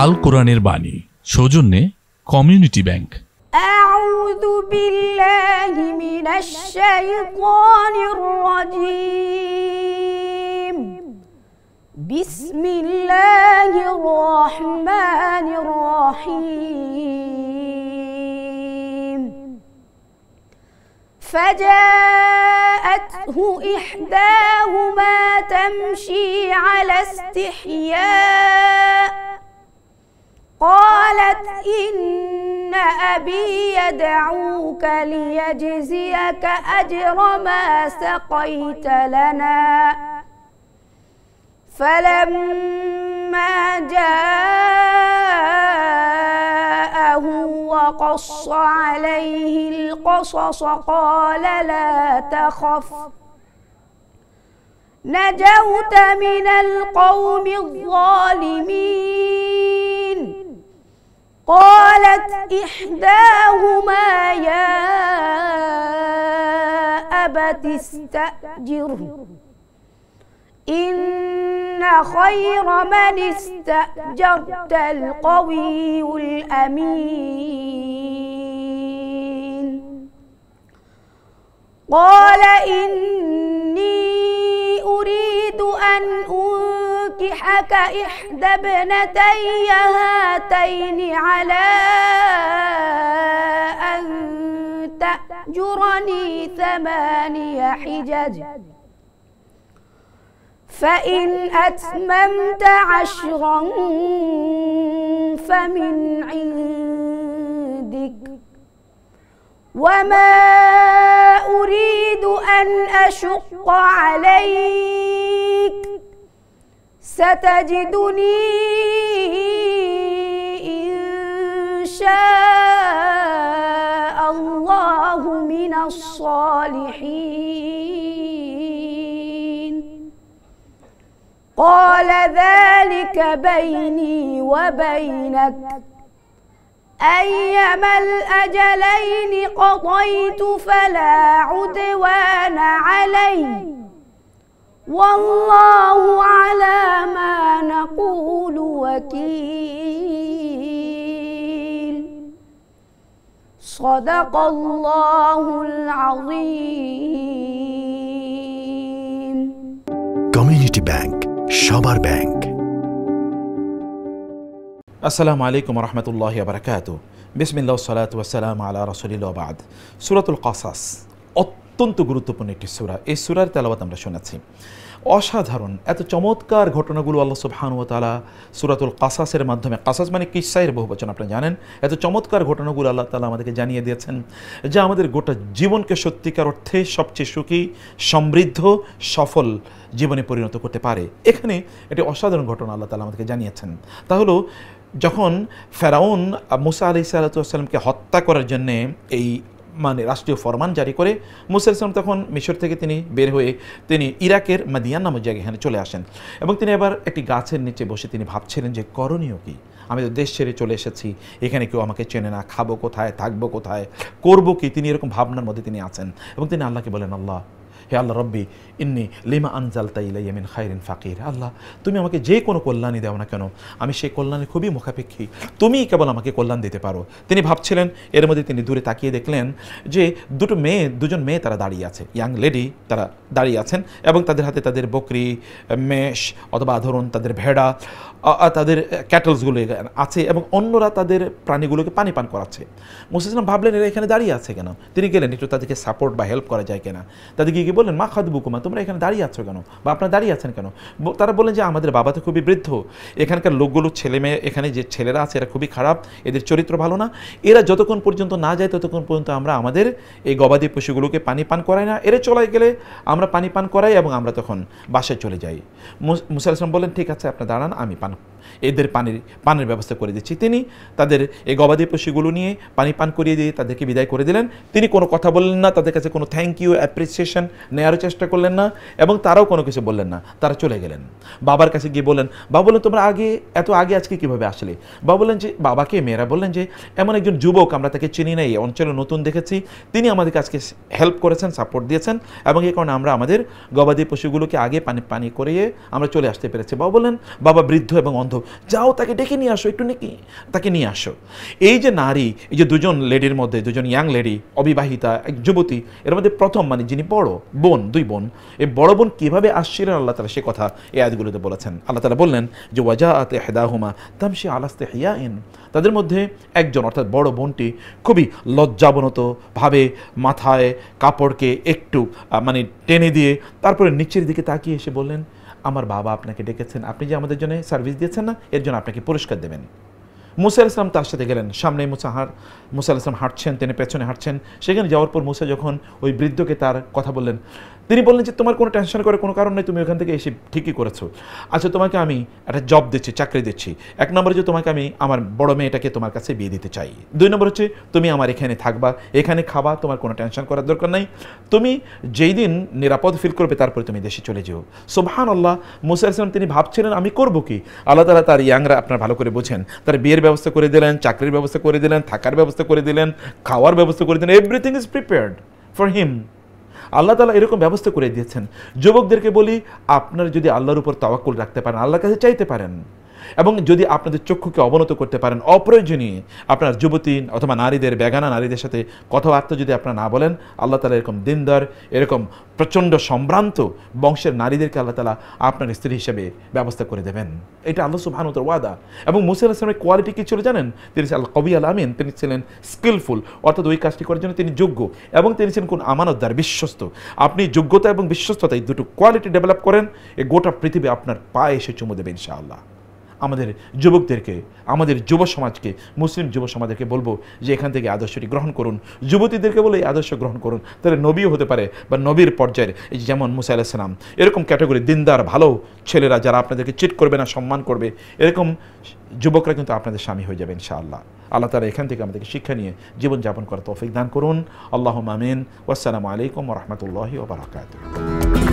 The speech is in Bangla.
আল কোরআনের বাণী সৌজন্যে কমিউনিটি ব্যাংক। আউযু বিল্লাহি মিনাশ শাইতানির রাজীম। বিসমিল্লাহির রহমানির রহিম। فجاءته إحداهما تمشي على استحياء قالت إن أبي يدعوك ليجزيك أجر ما سقيت لنا فلما جاءه وقص عليه القصص قال لا تخف نجوت من القوم الظالمين قالت إحداهما يا أبت استأجره إن خير من استأجرت القوي الأمين قال إني أريد أن أنكحك إحدى ابنتي هاتين على أن تأجرني 8 حجج فإن أتممت 10 فمن عندك وما أريد أن أشق عليك ستجدني إن شاء الله من الصالحين قال ذلك بيني وبينك أيما الأجلين قضيت فلا عدوان علي والله على ما نقول وكيل صدق الله العظيم। কমিউনিটি ব্যাংক, সবার ব্যাংক। আসসালামু আলাইকুম রহমতুল্লাহি ওয়া বারাকাতুহু। বিসমিল্লাহ ওয়াসসালাতু ওয়াসসালামু আলা রাসূলিল্লাহ ওয়া বা'দ। সূরাতুল কাসাস অত্যন্ত গুরুত্বপূর্ণ একটি সূরা। এই সূরার তেলাওয়াত আমরা শোনাচ্ছি। অসাধারণ এত চমৎকার ঘটনাগুলো আল্লাহ সুবহানাহু ওয়া তাআলা সূরাতুল কাসাসের মাধ্যমে, কাসাস মানে কিসসায়ের বহুবচন আপনারা জানেন, এত চমৎকার ঘটনাগুলো আল্লাহ তাআলা আমাদেরকে জানিয়ে দিয়েছেন যা আমাদের গোটা জীবনকে সত্যিকার অর্থে সবচেয়ে সুখী, সমৃদ্ধ, সফল জীবনে পরিণত করতে পারে। এখানে একটি অসাধারণ ঘটনা আল্লাহ তাআলা আমাদেরকে জানিয়েছেন। তা হলো যখন ফেরাউন মুসা আলাইহিস সালামকে হত্যা করার জন্যে এই রাষ্ট্রীয় ফরমান জারি করে, মুসা আলাইহিস সালাম তখন মিশর থেকে তিনি বের হয়ে তিনি ইরাকের মাদিয়ান নামক জায়গায় এখানে চলে আসেন এবং তিনি এবার একটি গাছের নিচে বসে তিনি ভাবছিলেন যে করণীয় কি, আমি তো দেশ ছেড়ে চলে এসেছি, এখানে কেউ আমাকে চেনে না, খাবো কোথায়, থাকবো কোথায়, করবো কি, তিনি এরকম ভাবনার মধ্যে তিনি আছেন এবং তিনি আল্লাহকে বলেন, আল্লাহ হে আল্লাহ রব্বি ইন্নি লিমা আনজালতা ইলাইয়া মিন খায়রিন ফাকির। আল্লাহ তুমি আমাকে যে কোনো কল্যাণই দাও না কেন, আমি সেই কল্যাণের খুবই মুখাপেক্ষী, তুমিই কেবল আমাকে কল্যাণ দিতে পারো। তিনি ভাবছিলেন, এর মধ্যে তিনি দূরে তাকিয়ে দেখলেন যে দুজন মেয়ে তারা দাঁড়িয়ে আছে, ইয়াং লেডি তারা দাঁড়িয়ে আছেন এবং তাদের হাতে তাদের বকরি, মেষ অথবা ধরুন তাদের ভেড়া, তাদের ক্যাটলসগুলো আছে এবং অন্যরা তাদের প্রাণীগুলোকে পানি পান করাচ্ছে। মুসা আলাইহিস সালাম ভাবলেন এরা এখানে দাঁড়িয়ে আছে কেন, তিনি গেলেন একটু তাদেরকে সাপোর্ট বা হেল্প করা যায় কিনা। তাদেরকে গিয়ে বললেন, মা খাদবুকুমা, তোমরা এখানে দাঁড়িয়ে আছো কেন বা আপনারা দাঁড়িয়ে আছেন কেন? তারা বললেন যে আমাদের বাবা তো খুবই বৃদ্ধ, এখানকার লোকগুলো ছেলে মেয়ে, এখানে যে ছেলেরা আছে এরা খুবই খারাপ, এদের চরিত্র ভালো না, এরা যতক্ষণ পর্যন্ত না যায় ততক্ষণ পর্যন্ত আমরা আমাদের এই গবাদি পশুগুলোকে পানি পান করাই না, এরা চলে গেলে আমরা পানি পান করাই এবং আমরা তখন বাসায় চলে যাই। মুসা আলাইহিস সালাম বললেন, ঠিক আছে আপনারা দাঁড়ান, আমি এদের পানির ব্যবস্থা করে দিচ্ছি। তিনি তাদের এই গবাদি পশুগুলো নিয়ে পানি পান করিয়ে দিয়ে তাদেরকে বিদায় করে দিলেন। তিনি কোনো কথা বললেন না, তাদের কাছে কোনো থ্যাংক ইউ অ্যাপ্রিসিয়েশন নেওয়ার চেষ্টা করলেন না এবং তারাও কোনো কিছু বললেন না, তারা চলে গেলেন। বাবার কাছে গিয়ে বললেন, বাবা বললেন তোমরা এত আগে আজকে কীভাবে আসলে? বাবা বললেন যে, বাবাকে মেয়েরা বললেন যে এমন একজন যুবক, আমরা তাকে চিনি না, এই অঞ্চলে নতুন দেখেছি, তিনি আমাদেরকে আজকে হেল্প করেছেন, সাপোর্ট দিয়েছেন এবং এই কারণে আমরা আমাদের গবাদি পশুগুলোকে আগে পানি করিয়ে আমরা চলে আসতে পেরেছি। বাবা বললেন, বাবা বৃদ্ধ এবং অন্ধ যাও তাকে ডেকে নিয়ে আসো, একটু নাকি তাকে নিয়ে আসো। এই যে নারী, এই যে দুজন লেডির মধ্যে, দুজন ইয়াং লেডি, অবিবাহিতা এক যুবতী, এর মধ্যে প্রথম মানে যিনি বড় বোন, দুই বোন, এই বড় বোন কীভাবে আসছিলেন আল্লাহ তাআলা সে কথা এই আয়াতগুলোতে বলেছেন। আল্লাহ তাআলা বললেন যে ওয়াজাআত ইহদাহুমা তামশি আলা ইসতিহইয়াইন, তাদের মধ্যে একজন অর্থাৎ বড় বোনটি খুবই লজ্জাবনত-ভাবে মাথায় কাপড়কে একটু মানে টেনে দিয়ে তারপরে নিচের দিকে তাকিয়ে এসে বললেন, আমার বাবা আপনাকে ডেকেছেন, আপনি যে আমাদের জন্য সার্ভিস দিয়েছেন না, এর জন্য আপনাকে পুরস্কার দেবেন। মুসা আলাইহিস সালাম তার সাথে গেলেন, সামনে মুসা আলাইহিস সালাম হাঁটছেন, তিনি পেছনে হাঁটছেন। সেখানে যাওয়ার পর মুসা যখন ওই বৃদ্ধকে তার কথা বললেন, তিনি বললেন যে তোমার কোনো টেনশন করার কোনো কারণ নেই, তুমি ওখান থেকে এসে ঠিকই করেছো। আচ্ছা, তোমাকে আমি একটা জব দিচ্ছি, চাকরি দিচ্ছি। এক নম্বরে যে তোমাকে আমি আমার বড় মেয়েটাকে তোমার কাছে বিয়ে দিতে চাই। দুই নম্বর হচ্ছে তুমি আমার এখানে থাকবা, এখানে খাবা, তোমার কোনো টেনশন করার দরকার নাই। তুমি যেই দিন নিরাপদ ফিল করবে তারপরে তুমি দেশে চলে যেও। সুবহানাল্লাহ, মুসা আলাইহিস সালাম তিনি ভাবছিলেন আমি করব কি। আল্লাহ তাআলা তার ইয়াংরা আপনার ভালো করে বোঝেন, তার বিয়ের ব্যবস্থা করে দিলেন, চাকরির ব্যবস্থা করে দিলেন, থাকার ব্যবস্থা করে দিলেন, খাওয়ার ব্যবস্থা করে দিলেন। Everything is prepared for him. আল্লাহ তাআলা এরকম ব্যবস্থা করে দিয়েছেন। যুবকদেরকে বলি, আপনারা যদি আল্লাহর উপর তাওয়াক্কুল রাখতে পারেন, আল্লাহর কাছে চাইতে পারেন, এবং যদি আপনাদের চক্ষুকে অবনত করতে পারেন, অপ্রয়োজনীয় আপনার যুবতী অথবা নারীদের, বেগানা নারীদের সাথে কথাবার্তা যদি আপনারা না বলেন, আল্লাহ তাআলা এরকম দিনদার, এরকম প্রচণ্ড সম্ভ্রান্ত বংশের নারীদেরকে আল্লাহ তাআলা আপনার স্ত্রী হিসেবে ব্যবস্থা করে দেবেন। এটা আল্লাহ সুবহানাহু ওয়া তাআলার ওয়াদা। এবং মুসা আলাইহিস সালামের কোয়ালিটি কী ছিল জানেন? তিনি ছিলেন আল কবি আল আমিন, তিনি ছিলেন স্কিলফুল, অর্থাৎ ওই কাজটি করার জন্য তিনি যোগ্য, এবং তিনি ছিলেন কোন আমানতদার, বিশ্বস্ত। আপনি যোগ্যতা এবং বিশ্বস্ততা এই দুটো কোয়ালিটি ডেভেলপ করেন, এই গোটা পৃথিবী আপনার পায়ে এসে চুমু দেবে ইনশাআল্লাহ। আমাদের যুবকদেরকে, আমাদের যুব সমাজকে, মুসলিম যুব সমাজকে বলবো যে এখান থেকে আদর্শটি গ্রহণ করুন। যুবতীদেরকে বলে এই আদর্শ গ্রহণ করুন, তাহলে নবীও হতে পারে, বা নবীর পর্যায়ের যেমন মুসা আলাইহিস সালাম, এরকম ক্যাটাগরি দিনদার ভালো ছেলেরা যারা আপনাদেরকে চিট করবে না, সম্মান করবে, এরকম যুবকরা কিন্তু আপনাদের স্বামী হয়ে যাবে ইনশাআল্লাহ। আল্লাহ তাআলা এখান থেকে আমাদেরকে শিক্ষা নিয়ে জীবনযাপন করার তৌফিক দান করুন। আল্লাহুম্মা আমিন। ওয়াসসালামু আলাইকুম ওয়া রাহমাতুল্লাহি ওয়া বারাকাতুহু।